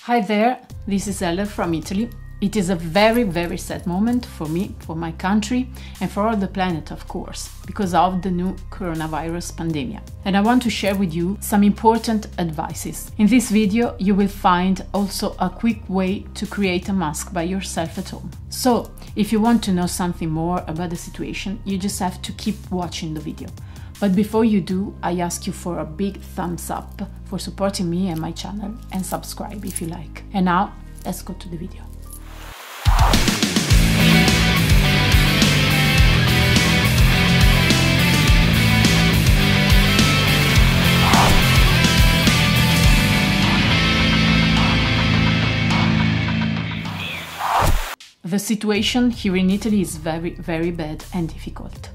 Hi there, this is Ella from Italy. It is a very sad moment for me, for my country, and for all the planet, of course, because of the new coronavirus pandemic. And I want to share with you some important advices. In this video, you will find also a quick way to create a mask by yourself at home. So, if you want to know something more about the situation, you just have to keep watching the video. But before you do, I ask you for a big thumbs up for supporting me and my channel, and subscribe if you like. And now, let's go to the video. The situation here in Italy is very bad and difficult.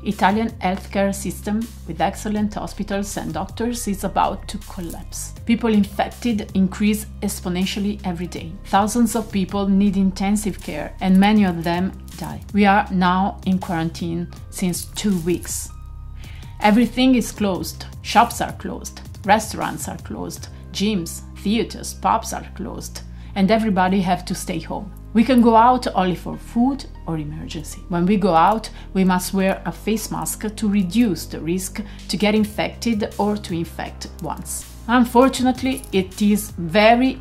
Italian healthcare system with excellent hospitals and doctors is about to collapse. People infected increase exponentially every day. Thousands of people need intensive care and many of them die. We are now in quarantine since 2 weeks. Everything is closed. Shops are closed. Restaurants are closed. Gyms, theaters, pubs are closed. And everybody have to stay home. We can go out only for food or emergency. When we go out, we must wear a face mask to reduce the risk to get infected or to infect ones. Unfortunately, it is very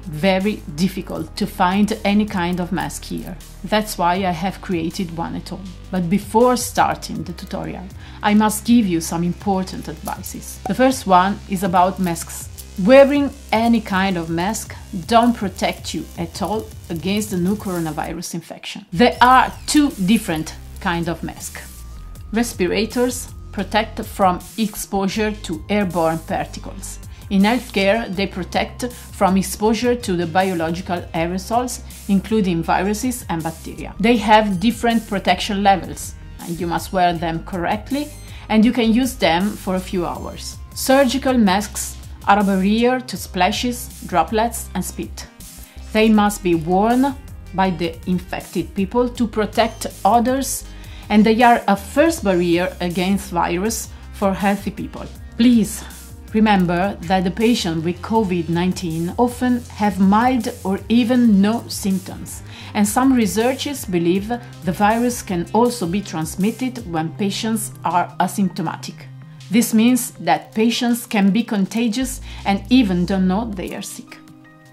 difficult to find any kind of mask here. That's why I have created one at home. But before starting the tutorial, I must give you some important advices. The first one is about masks. Wearing any kind of mask don't protect you at all against the new coronavirus infection. There are two different kinds of masks. Respirators protect from exposure to airborne particles. In healthcare, they protect from exposure to the biological aerosols, including viruses and bacteria. They have different protection levels, and you must wear them correctly, and you can use them for a few hours. Surgical masks are a barrier to splashes, droplets and spit. They must be worn by the infected people to protect others, and they are a first barrier against virus for healthy people. Please remember that the patients with COVID-19 often have mild or even no symptoms, and some researchers believe the virus can also be transmitted when patients are asymptomatic. This means that patients can be contagious and even don't know they are sick.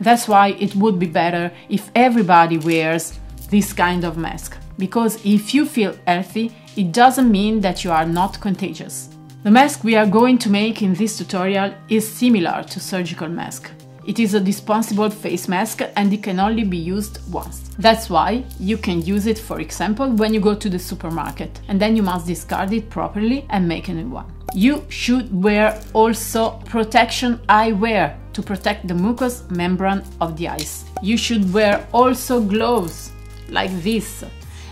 That's why it would be better if everybody wears this kind of mask, because if you feel healthy, it doesn't mean that you are not contagious. The mask we are going to make in this tutorial is similar to surgical mask. It is a disposable face mask and it can only be used once. That's why you can use it, for example, when you go to the supermarket, and then you must discard it properly and make a new one. You should wear also protection eyewear to protect the mucous membrane of the eyes. You should wear also gloves like this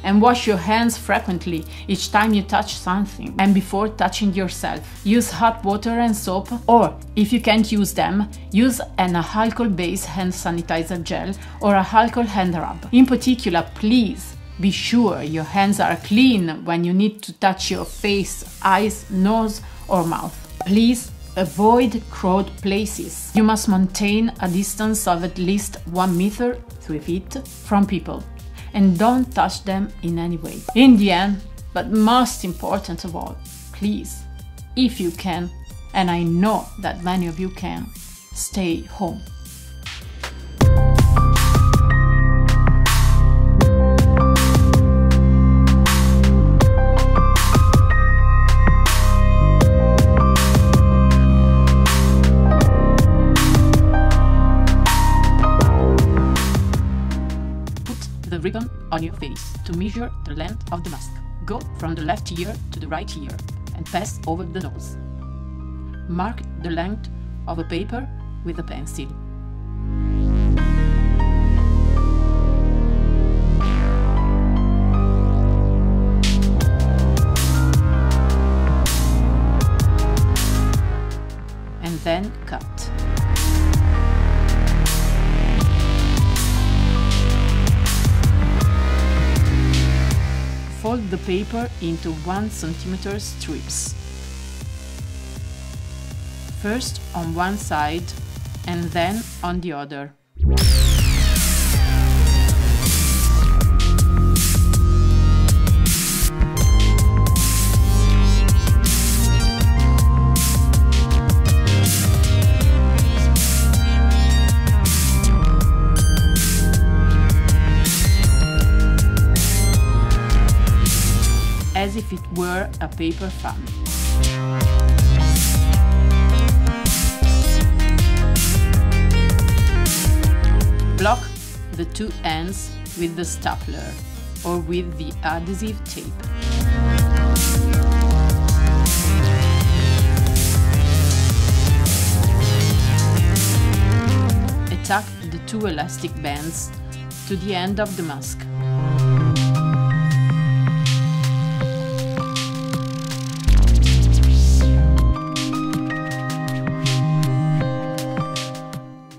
and wash your hands frequently each time you touch something and before touching yourself. Use hot water and soap, or if you can't use them, use an alcohol-based hand sanitizer gel or a alcohol hand rub. In particular, please be sure your hands are clean when you need to touch your face, eyes, nose or mouth. Please avoid crowded places. You must maintain a distance of at least 1 meter, 3 feet, from people, and don't touch them in any way. In the end, but most important of all, please, if you can, and I know that many of you can, stay home. The ribbon on your face to measure the length of the mask. Go from the left ear to the right ear and pass over the nose. Mark the length of a paper with a pencil. And then cut. Fold the paper into 1 cm strips. First on one side and then on the other. As if it were a paper fan. Block the two ends with the stapler or with the adhesive tape. Attach the two elastic bands to the end of the mask.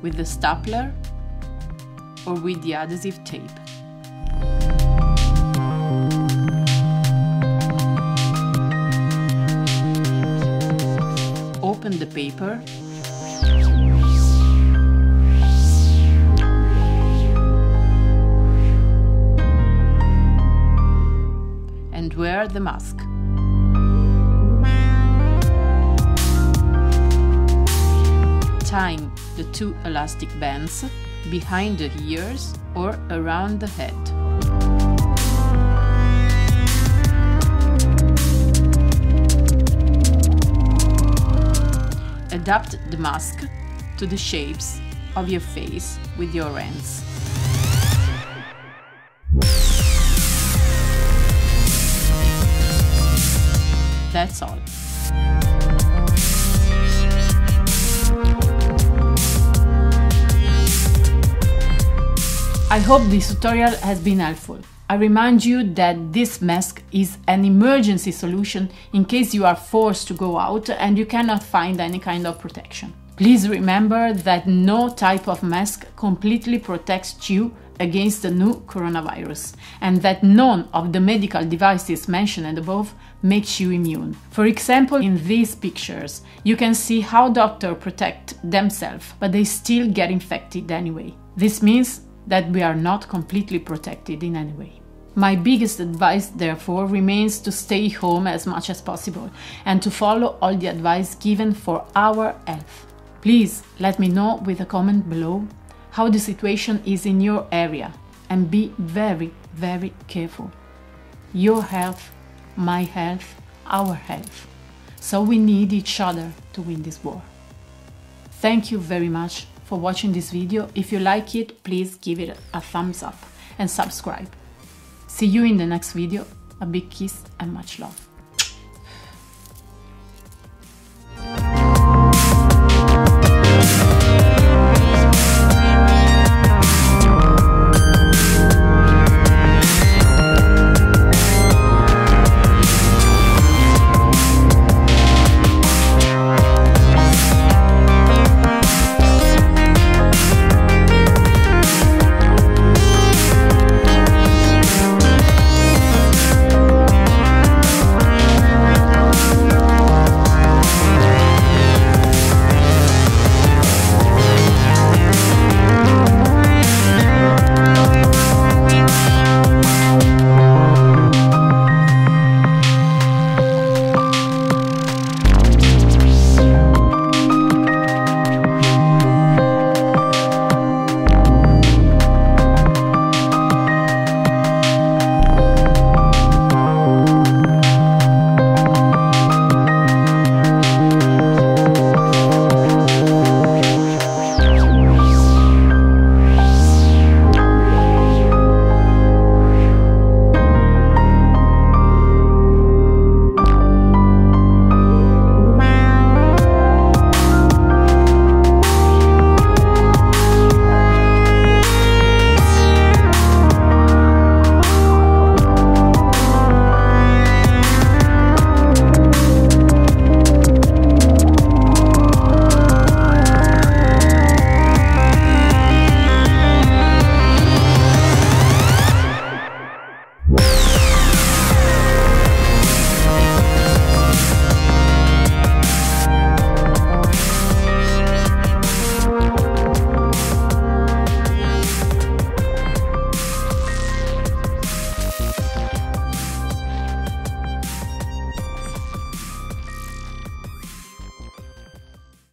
With the stapler or with the adhesive tape. Open the paper and wear the mask. Tie the two elastic bands behind the ears or around the head. Adapt the mask to the shapes of your face with your hands. That's all. I hope this tutorial has been helpful. I remind you that this mask is an emergency solution in case you are forced to go out and you cannot find any kind of protection. Please remember that no type of mask completely protects you against the new coronavirus, and that none of the medical devices mentioned above makes you immune. For example, in these pictures, you can see how doctors protect themselves, but they still get infected anyway. This means that we are not completely protected in any way. My biggest advice, therefore, remains to stay home as much as possible and to follow all the advice given for our health. Please let me know with a comment below how the situation is in your area, and be very, very careful. Your health, my health, our health. So we need each other to win this war. Thank you very much for watching this video. If you like it, please give it a thumbs up and subscribe. See you in the next video. A big kiss and much love.